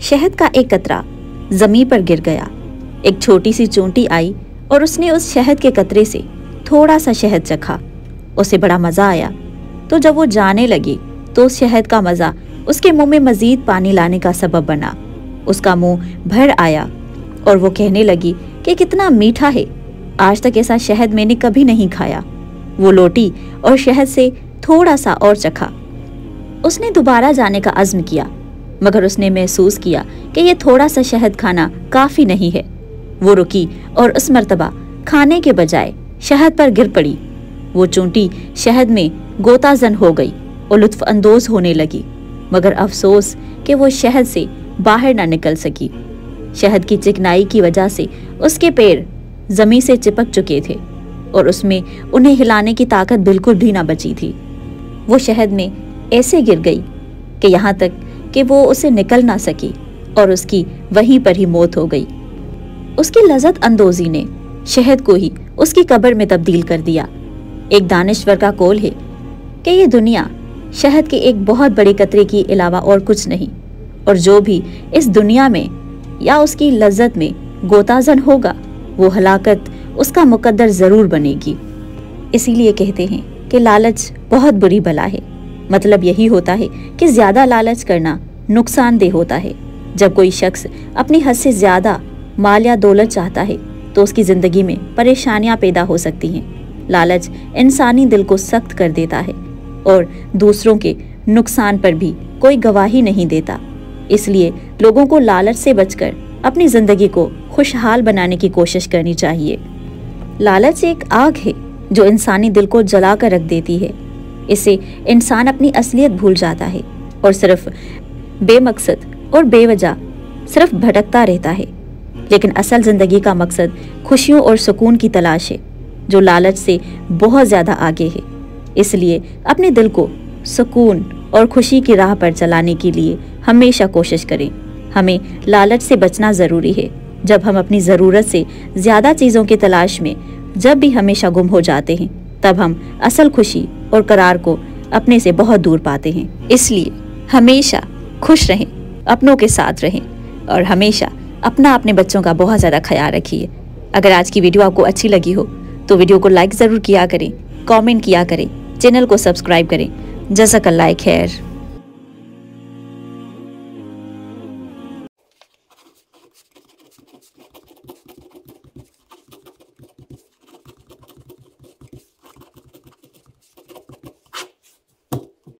शहद का एक कतरा जमीन पर गिर गया। एक छोटी सी चूंटी आई और उसने उस शहद के कतरे से थोड़ा सा शहद चखा। उसे बड़ा मज़ा आया। तो जब वो जाने लगी तो उस शहद का मज़ा उसके मुंह में मज़ीद पानी लाने का सबब बना। उसका मुंह भर आया और वो कहने लगी कि कितना मीठा है, आज तक ऐसा शहद मैंने कभी नहीं खाया। वो लौटी और शहद से थोड़ा सा और चखा। उसने दोबारा जाने का अज़्म किया, मगर उसने महसूस किया कि ये थोड़ा सा शहद खाना काफ़ी नहीं है। वो रुकी और उस मर्तबा खाने के बजाय शहद पर गिर पड़ी। वो चूंटी शहद में गोताजन हो गई और लुत्फ़ अंदोज़ होने लगी, मगर अफसोस कि वो शहद से बाहर ना निकल सकी। शहद की चिकनाई की वजह से उसके पैर ज़मीन से चिपक चुके थे और उसमें उन्हें हिलाने की ताकत बिल्कुल भी ना बची थी। वो शहद में ऐसे गिर गई कि यहाँ तक कि वो उसे निकल ना सकी और उसकी वहीं पर ही मौत हो गई। उसकी लज़्ज़त अंदोज़ी ने शहद को ही उसकी कब्र में तब्दील कर दिया। एक दानिश्वर का कौल है कि ये दुनिया शहद के एक बहुत बड़े कतरे के अलावा और कुछ नहीं, और जो भी इस दुनिया में या उसकी लज़्ज़त में गोताजन होगा वो हलाकत उसका मुकद्दर ज़रूर बनेगी। इसीलिए कहते हैं कि लालच बहुत बुरी बला है। मतलब यही होता है कि ज़्यादा लालच करना नुकसानदेह होता है। जब कोई शख्स अपनी हद से ज़्यादा माल या दौलत चाहता है तो उसकी ज़िंदगी में परेशानियां पैदा हो सकती हैं। लालच इंसानी दिल को सख्त कर देता है और दूसरों के नुकसान पर भी कोई गवाही नहीं देता। इसलिए लोगों को लालच से बचकर अपनी ज़िंदगी को खुशहाल बनाने की कोशिश करनी चाहिए। लालच एक आग है जो इंसानी दिल को जला कर रख देती है। इससे इंसान अपनी असलियत भूल जाता है और सिर्फ बेमकसद और बेवजह सिर्फ भटकता रहता है। लेकिन असल ज़िंदगी का मकसद खुशियों और सुकून की तलाश है, जो लालच से बहुत ज़्यादा आगे है। इसलिए अपने दिल को सुकून और खुशी की राह पर चलाने के लिए हमेशा कोशिश करें। हमें लालच से बचना ज़रूरी है। जब हम अपनी ज़रूरत से ज़्यादा चीज़ों की तलाश में जब भी हमेशा गुम हो जाते हैं, तब हम असल खुशी और करार को अपने से बहुत दूर पाते हैं। इसलिए हमेशा खुश रहें, अपनों के साथ रहें और हमेशा अपने बच्चों का बहुत ज़्यादा ख्याल रखिए। अगर आज की वीडियो आपको अच्छी लगी हो तो वीडियो को लाइक ज़रूर किया करें, कमेंट किया करें, चैनल को सब्सक्राइब करें। जज़ाकल्लाह खैर।